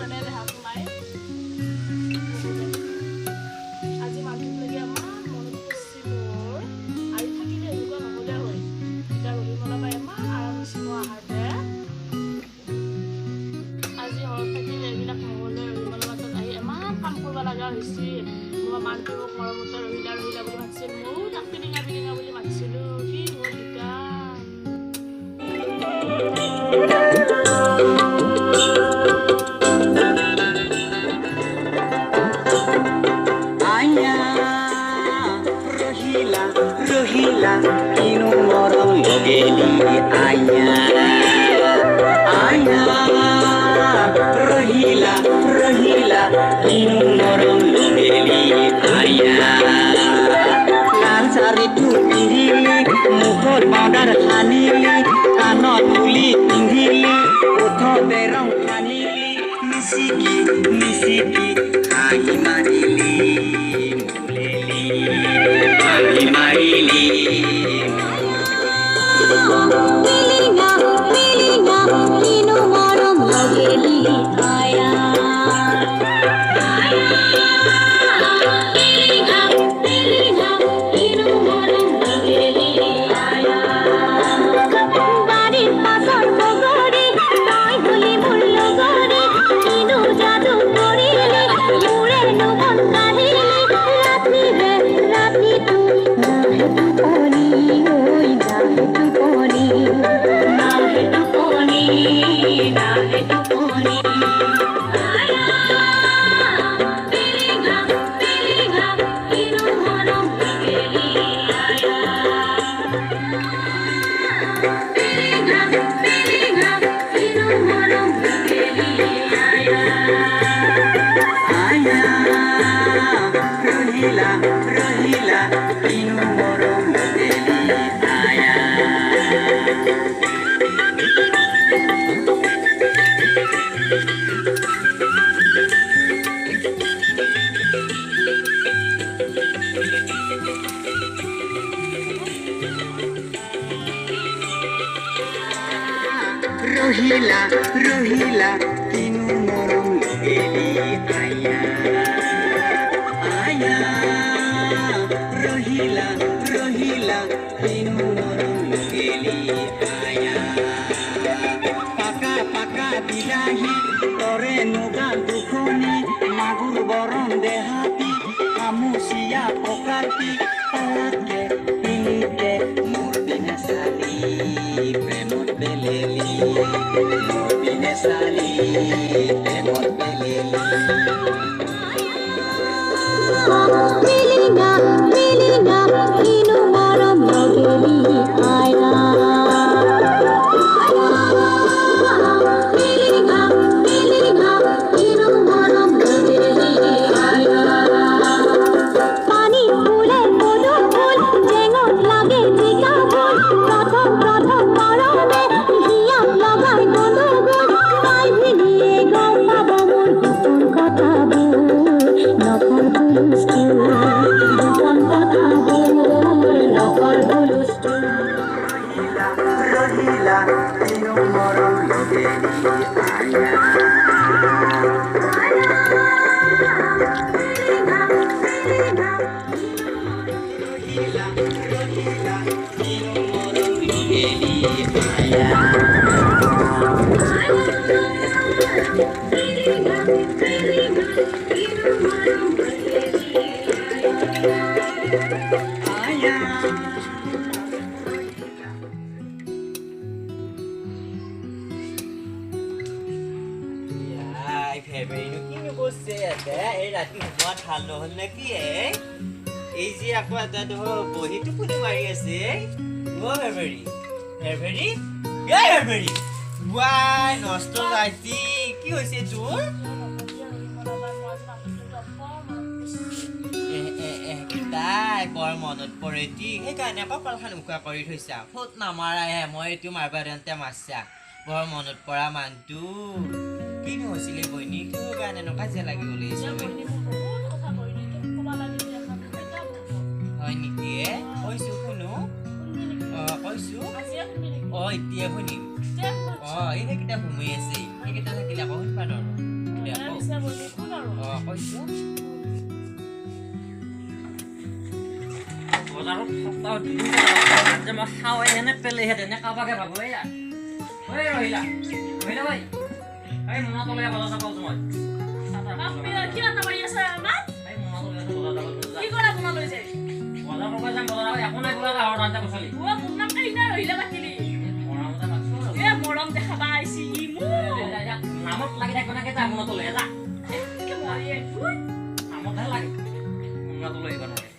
কাৰণে দেহাটো নাই আজি মানুহটোক লাগি আমাৰ মনত পৰছি মোৰ আহি থাকিলে এনেকুৱা নহ'লে হয় এতিয়া ৰহিমলা বাই ইমান আৰাম হৈছে মই আহাতে আজি ঘৰত থাকিলে এইবিলাক নহ'লে ৰহিমলা বাটত আহি ইমান কাম কৰিব লগা হৈছে মই মানুহটোক মৰমতে ৰহিলা ৰহিলা বুলি মাতিছিল ময়ো তাক পিলিঙা পিলিঙা বুলি মাতিছিলোঁ কি হ'ল এতিয়া Rohila, inu morom logeli aya, Rohila, inu morom logeli aya. Lal sari tu pinggili, mukhot bandar hanili, kanot tuli pinggili, utho berong hanili, misiki, hai marili. Marili Pilinga, inu morom logeli aya Pilinga, inu morom logeli aya Barir pasar pogori, tai holi mur logori Inu jadu korile, yure nu bon kahili Rati tu poni oi na tu poni Pilinga inu morom logeli aya Pilinga inu morom logeli aya Rohila, inu morom logeli aya Rohila, inu morom logeli aya Rohila, inu morom logeli aya Paka bilahi, tore nugal dukhoni Magur boron dehati, kamu siap pokati Palake, pilite, mur binasali Premot beleli, mur binasali Premot beleli Pilinga, inu morom logeli aya Pilinga, inu morom logeli aya Pani phule kodo phul, jengot lage jika phul Prothom morome, hiyam lagai gondo gol Mai bhiniye gom pabo mor gopon kotha bol Nokol bulustu, gopon kotha bol Nokol bulustu Rohila, inu morom logeli aya ৰাতি হোৱা ঠাণ্ডা হ'ল নেকি এই যে আকৌ এটা বহি টোপনি মাৰি আছে হেৰভেৰি ৱাই নষ্ট ৰাতি কি হৈছে তোৰ তাই বৰ মনত পৰে সেইকাৰণে কপালখন উকা কৰি থৈছা ফুট নামাৰাহে মই এইটো মাৰবা দেন্তে মাৰছা বৰ মনত পৰা মানুহটো কিনো হৈছিলে বইনী কিয় কাৰণে কাজিয়া লাগি ওলাইছে হয় নেকি কৈছো শুনো কৈছো এতিয়া শুনিম এই সেইকেইটা ঘুমাই আছে সেইকেইটা থাকিলে আকৌ শুনিবা নোৱাৰো দে পিছে বলি কোন আৰু কৈছো বজাৰত সপ্তাহ দুদিন যে মই খাওঁৱে এনে পেলেহে তেনে কাবাকে ভাবো এয়া ঐ ৰহিলা ৰহিলা ঐ এই মনা তলে বজাৰ যাব মই আপনি কি ৰান্না কৰি আছে আমাৰ এই মনা তলে বজাৰ যাব কি কৰা বনা লৈ যায় বজাৰ কৰিব যাম বজাৰ একো নাই বোলা গাঁৱৰ ৰান্ধা পচলি ও মোৰ নাম কাইনা ৰহিলা বাকিলি মৰা মতা মাছো এ মৰম দেখাবা আইছি মু নামত লাগি থাকিব নাকে যা মনা তলে যা কি মৰিয়ে তুই নামতহে লাগে মনা তলে আহিব নাকে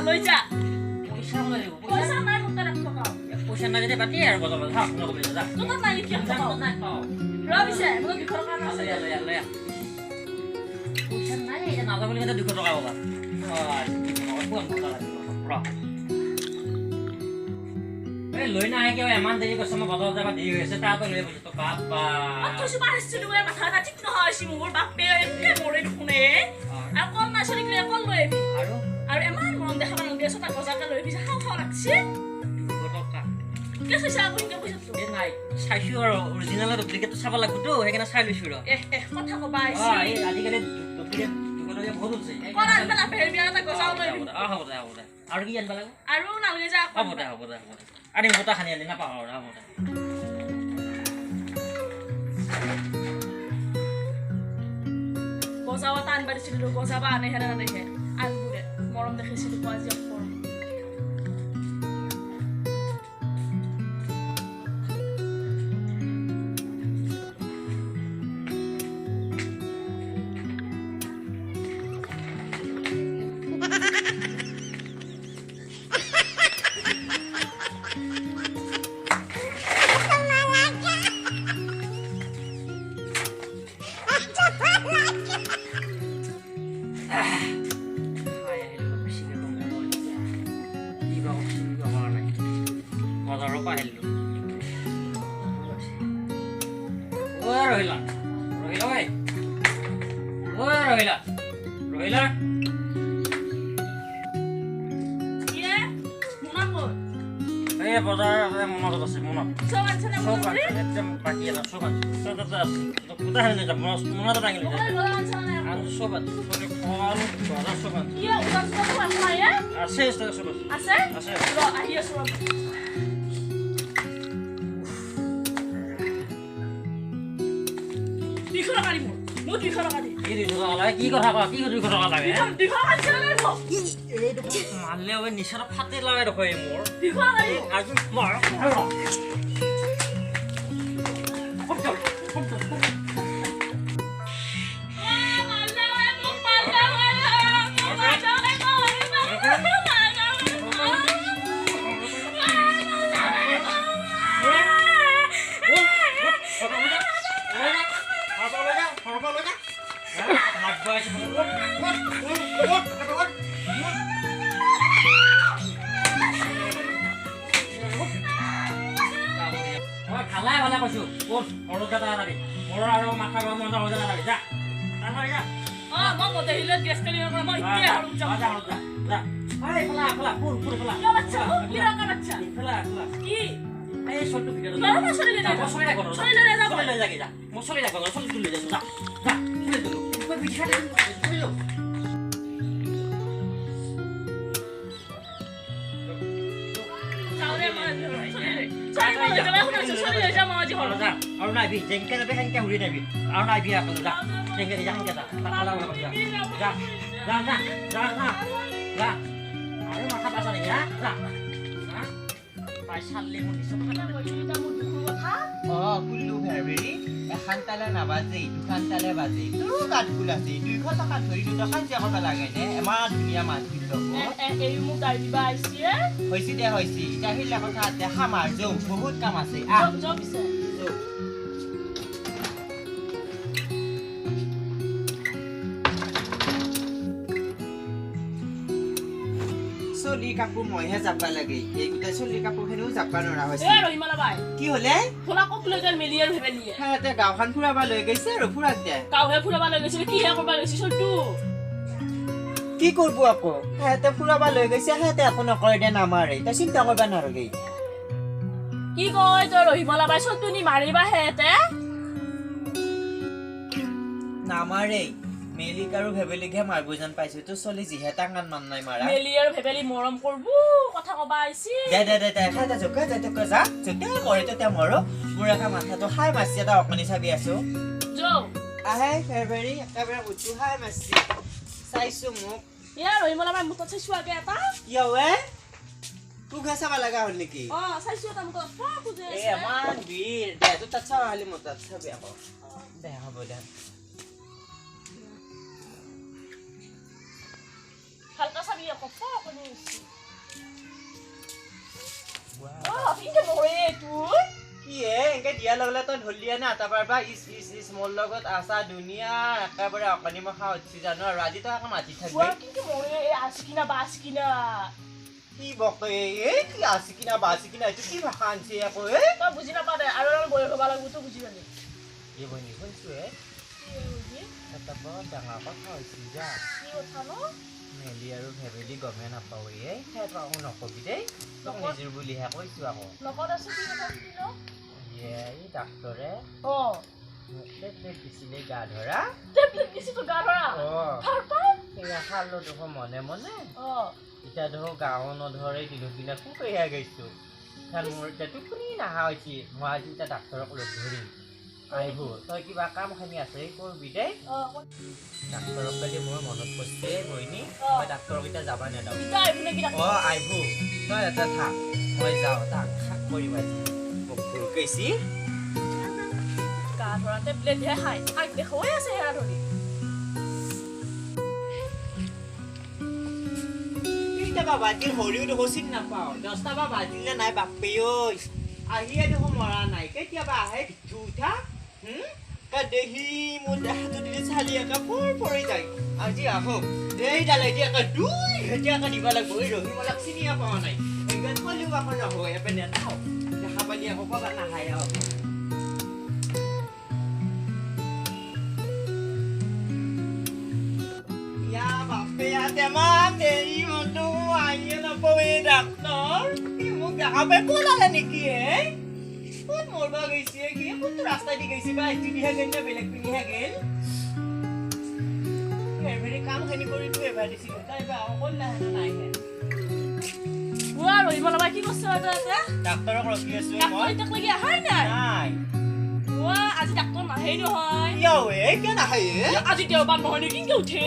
লৈ যা পইচা নাই পইচা নাই মোক তাৰে টকা পইচা নাই যদি বাতি আৰু বজাৰ হা মনা তলে যা তোমাৰ নাই কি টকা নাই পাওঁ ৰবিছে মোক 200 টকা আছে পইচা নাই এটা নাযাব বুলি 200 টকা পাবা এই লৈ নাহে কিয় ইমান দেৰি কৈছে মই বজাৰত যাব দেৰি হৈ আছে তাতো লৈ গৈছে তো বাবা কৈছো পাৰিছিলো মই মাথা এটা ঠিক নহৈছি মোৰ বাপে একে মৰে দেখোনে আৰু কম না চলি কিলে কল লৈ আহিবি আৰু এমান মৰম দেখাবা নদি আছে তাক বজাৰতে লৈ আহিবি খাও খাও লাগছে 200 টকা কি কৈছা আপুনি কি কৈছা এই নাই চাইছো আৰু অৰিজিনেল ডুপ্লিকেটটো চাব লাগিব তো সেইকাৰণে চাই লৈছো ৰ কথা কবা আইছি এই আজিকালি ডুপ্লিকেট দোকানলৈ বহুত হৈছে কৰা আনবা না পেৰ বিয়া এটা গজাও লৈ আহিবি হ'ব দে আৰু কি আনবা লাগিব আৰু নালগে যা হ'ব দে আনি মোটা খানি আনি নাপাওঁ আৰু হ'ব দে গজাও এটা আনবা দিছিলো গজাবা আনে হেৰা নেহে আনবুৰে মৰম দেখিছিলো আজি অপৰ বজাৰ মনত আছে মনত চব আনছনে মনত কৰি একদম বাকি এটা চব আছে কোটা হানি যাব মনত দাঙিলে চব আছে ফল বজাৰ চব আছে কি উদাস চব আছে আছে চব আছে আছে ৰ আহি আছো ৰ 200 টকা দিম মোৰ 200 টকা দি কি 200 টকা লাগে কি কথা কয় কি 200 টকা লাগে 200 আনছনে লাগিব এইটো মানলে ওই নিশাৰ ফাটে লাগে দেখো এই মোৰ 200 লাগিব আজি মাৰ ভালে কৈছো কোন অৰুদাটা লাগি মোৰ আৰু মাথা গৰম হৈ যা লাগি যা মই মতে হিলে গেছ কৰি মই এতিয়া আৰু যাম যা আই ফলা পুৰ ফলা কি বাচ্চা কি ৰকা বাচ্চা ফলা কি এই সল্টু ভিডিও না চলি ले जा চলি লাগো চলি ले जा চলি লাগি যা মই চলি লাগো চলি তুলি যা যা চলি তুলি মই বিছাতে চলি লো চাওরে মই চলি ले जा মই আজি হল যা আৰু নাই বি যেনকে যাবে সেনকে হুৰি নাবি আৰু নাই বি আকৌ যা যেনকে যা সেনকে যা তালা ওলা যা যা যা যা যা যা আৰু মাথা পাছা নি যা যা পাইছালে মোৰ দিছ কুল্লু ভেৰবেৰি এখন তালে নাবাজে দুখন তালে বাজে তোৰ গাত ফুল আছে 200 টকা ধৰি 2 টকা যে কৰিব লাগে নে ইমান ধুনীয়া মাছ কিলো এই মোক গাড়ী দিবা আইছে হৈছে দে হৈছে এতিয়া হিলা কথা দেখা মাৰ যৌ বহুত কাম আছে জব পিছে চলি কাপোৰ মইহে যাবা লাগে এই গোটেই চলি কাপোৰ খেলিও যাবা নোৱাৰা হৈছে এ ৰহিমালা বাই কি হলে ফুলা কক লৈ যাৰ মেলিয়াৰ ভেবে নিয়ে হেতে গাঁওখন ফুৰাবা লৈ গৈছে আৰু ফুৰাক দে গাঁৱে ফুৰাবা লৈ গৈছিল কিহে কৰবা গৈছিল চলটো কি কৰিব আকৌ সিহঁতে ফুৰাব লৈ গৈছে সিহঁতে একো নকৰে দে নামাৰে তই চিন্তা কৰিব নালাগে কি কয় তই ৰহিমলা বাই চতুনি মাৰিবা হেতে নামাৰে মেলিক আৰু ভেবেলিকহে মাৰিব যেন পাইছো তো চলি যিহে টাঙান মান নাই মাৰা মেলি আৰু ভেবেলি মৰম কৰব কথা কবা আইছি দে খাইটা জোকা যাই তোক যা যেতিয়া মৰে তেতিয়া মৰো মোৰ এটা মাথাটো খাই মাছি এটা অকণি চাবি আছো যৌ আহে ফেব্ৰুৱাৰী একেবাৰে উঠু খাই মাছি চাইছো মোক ইয়াৰ ৰহিমলা বাই মুখত চাইছো আগে এটা কিয় ৱে তোক হে চাব লগা হ'ল নেকি চাইছো এটা মুখত খুজে এই আমাৰ বীৰ দে তোৰ তাত চাব হালি মোৰ তাত চাবি আকৌ দে হ'ব দে ভালকা চাবি আকৌ কোনে আছে কিন্তু মৰে তোৰ কি হে এনেকে দিয়া লগে তই ঢলিয়া না তাৰপৰা বা ইছ মোৰ লগত আছা দুনিয়া একেবাৰে অকণি মখা উঠি জানো আৰু আজি তই আকৌ মাতি থাকবি কিন্তু মৰে আছে কিনা বা আছে কিনা কি বকে এই কি আছে কিনা বা আছে কিনা এইটো কি ভাষা আনছে আকৌ তই বুজি নাপা দে আৰু অলপ বয়স হ'ব লাগিব তই বুজি পালি এই বনি শুনছো এটা বৰ ডাঙৰ কথা হৈছিল যা কি কথা ন মেলি আৰু ভেবেলি গমে নাপাওঁ সেইটো আকৌ নকবি দেই তোক নিজৰ বুলিহে কৈছো আকৌ লগত আছে কি কথা সুধিল এই ডাক্তৰে মোক টেবলেট দিছিলে গা ধৰা টেবলেট দিছি তো গা ধৰা সেয়া খালো দেখো মনে মনে এতিয়া দেখো গাঁও নধৰে দিনক দিনা কুকৈয়া গৈছো মোৰ এতিয়া টোপনি নাহা হৈছে মই আজি এতিয়া ডাক্তৰক লগ ধৰিম আহিব তই কিবা কাম খানি আছে কৰবি দেই ডাক্তৰক কালি মোৰ মনত পৰিছে মইনি মই ডাক্তৰক এতিয়া যাবা নেদাও আহিব তই এটা থাক মই যাওঁ তাক শাক কৰিম আজি মোক ভুল কৈছি গা ধৰা টেবলেটহে খাই আগ দেখুৱাই আছে হেৰা ধৰি বাজিল হৰিও দেখো চিন নাপাওঁ 10টা বা বাজিলে নাই বাপে ঐ আহিয়ে দেখো মৰা নাই কেতিয়াবা আহে ভিতু উঠা দেহি মোৰ দেহাটো দিলে চালি একা পৰি যায় আজি আহক এইডাল এতিয়া একা দুই ঘেটিয়াকে দিব লাগিব এই ৰহিমলাক চিনিয়ে পোৱা নাই এইখন কলিও আকৌ নহয় এপেনে নাও দেখা পালি আকৌ কবা নাহাই আহক teman dari untuk aja napa dokter mau apa pula niki pun mau bagai sih ki pun rasta di gaisi ba itu dia ganda belak pini hagel mere কাম খানি কৰি তুই ভাদিছিল তাই বা অকল নাই হে বুয়া ৰহিমলা বাই কি কৈছে তাতে ডাক্তৰক ৰখি আছো মই ডাক্তৰ তাক লাগি আহাই নাই বুয়া আজি ডাক্তৰ নাহে নহয় কিয় নাহে আজি দেওবাৰ নহয় নেকি কি উঠে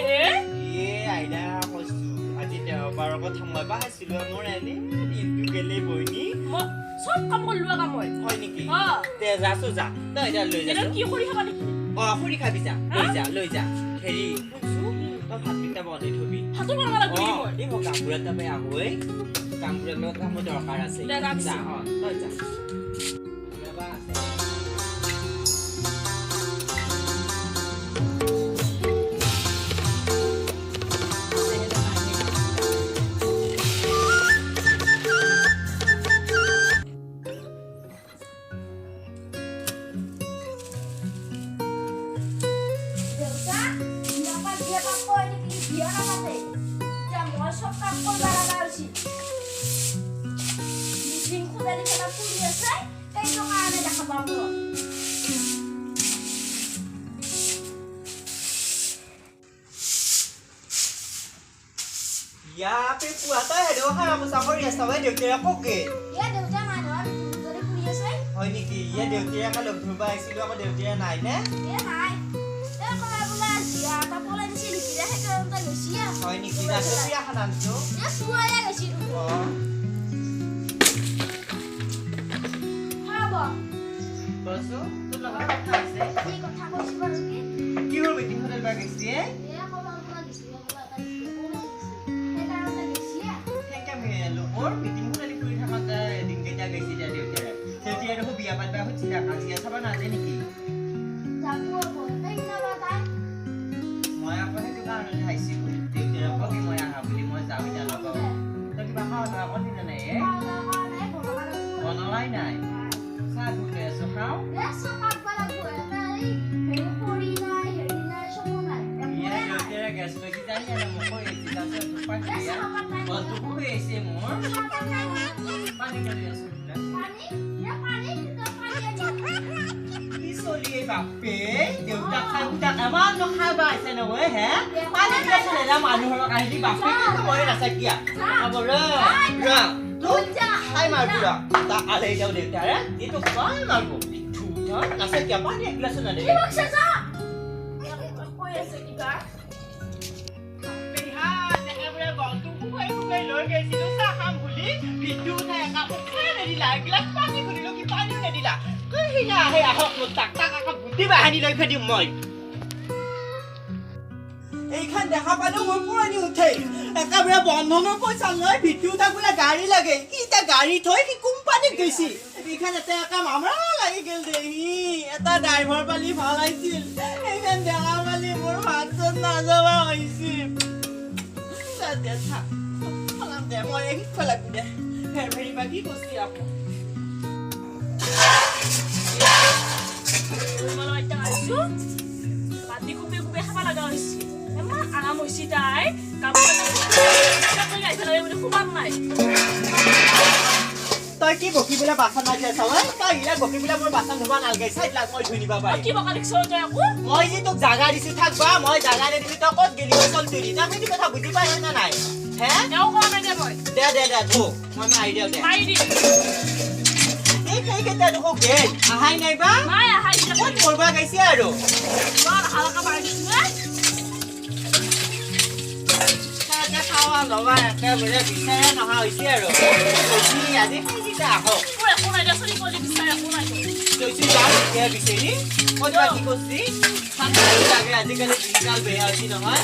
আইডা কৈছো আজি দেওবাৰৰ কথা মই পাইছিলো মোৰ এনে দিনটো গেলে বইনি মই সব কাম কৰিলো কাম হয় নেকি তে যাছো যা তই এটা লৈ যা কি কৰি খাবা নেকি খুৰি খাবি যা লৈ যা হেৰি শুনছো তই ভাতকেইটা বনাই থবি ভাতো বনাব লাগিব এই মই কামবোৰত তাৰপৰা আহোঁ কামবোৰৰ লগত কামৰ দৰকাৰ আছে যা তই যা Ya, pepu atau ada orang yang musafir ya sawah dia kira koke. Ya, dia udah mana? Dari kuliah saya. Oh ini ki, ya dia kira kalau berubah sih aku dia kira naik ne? Ya naik. Ya kalau bulan dia, apa bulan di sini kita hay kalau tak Rusia. Oh ini ki, nasi ya kan anjo? Ya semua ya ke sini. Oh. Haba. Bosu, tu lama apa sih? Ini kok tak boleh sebab ni? Kira meeting hotel bagus sih? Ya kalau bulan di sini, kalau tak di sini, kalau tak di sini. Kaya melo, or meeting hotel di kulit sama ta dingin jaga sih jadi kira. Jadi ada hobi apa dah hobi tidak kasih siapa nanti ni ki? Jago apa? Tak kena batai. Mau apa itu kan ada hasil. Dia kira kopi mau yang apa beli mau tahu jalan apa. Tapi bakal apa ni nana ya? Kalau naik, kalau mana? Ono lain naik. Satu deh sohau. Ya sempat pada gue tadi. Hari puri naik, hari naik semua naik. গলটো হৈ আছে মোৰ পানী কালি আছো কি চলিয়ে বাপে দেউতাক খাই উতাক এমান নখাবা আছে নহয় হে পানী গিলাচ লেলা মানুহৰ কাহিনী বাপে কিন্তু মই নাচাকিয়া খাব ৰ খাই মাৰবো ৰ তা আলে যাও দেউতাৰে এইটো খাই মাৰবো নাচাকিয়া পানী এগিলাচো নাদে লৈ গৈছিলো চাহ খাম বুলি বিদ্যুৎ উঠাই একা উঠাই নেদিলা এগিলাচ পানী খুলিলো কি পানীও নেদিলা সিনা আহে আহক মোৰ তাক আকৌ বুদ্ধি বাহানি লৈ ফেদিম মই এইখান দেখা পালো মোৰ পুৰণি উঠে একেবাৰে বন্ধনৰ পইচা লৈ বিদ্যুৎ উঠাই বোলে গাড়ী লাগে কি এটা গাড়ী থৈ কি কোম্পানীত গৈছি এইখান এটা একা মামৰা লাগি গেল দেহি এটা ড্ৰাইভাৰ পালি ভাল আছিল এইখান দেখা পালি মোৰ ভাত চত নাযাবা হৈছিল দেখা দে মই শিকিব লাগিব দে ফেৰি বাকি বস্তি আপো তই কি বকি বোলে বাচন মাজি আছ তই ইলা বকি বোলে মোৰ বাচন ধুবা নালগে চাইড লাগ মই ধুই নিবা পাৰি মই যে তোক জাগা দিছো থাকবা মই জাগা নিদিলি তই ক'ত গেলি চল তুলি তই সেইটো কথা বুজি পাই না নাই হে দে দে দে ধো মই মাৰি দিওঁ দে এই কেইটা দেখো গেল আহাই নাইবা ক'ত কৰবা গৈছে আৰু খাৱা লবা একেবাৰে বিচাৰে নহা হৈছে আৰু আজি সেইকেইটা আহক কৈছো যাওঁ এতিয়া বিচাৰি ক'ত বা কি কৰিছি লাগে আজিকালি দিনকাল বেয়া হৈছে নহয়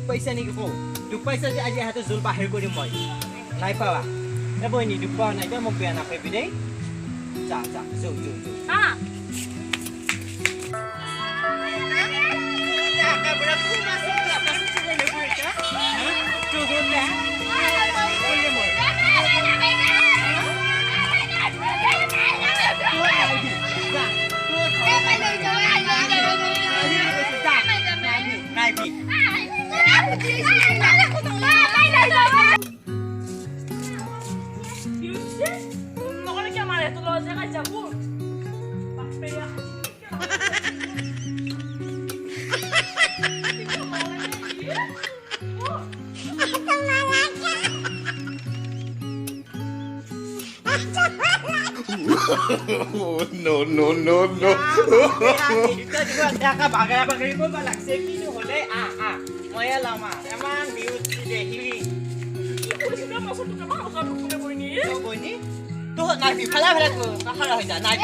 পইচা নেকি কওঁ দুখ পাইছা যে আজি হাতে জোল বাহিৰ কৰিম মই নাই পাৱা এ বইনি দুখ পাৱা নাই মোক বেয়া নাপাবি দেই যা যা যৌ যৌ যৌ No, no, no, no. বাগৰি কৰিব লাগছে কিনো হলে মই লামা এমান বিউট দেখিলি বইনি তো নাই বিফালা ফেলা কাহাৰা হৈ যা নাই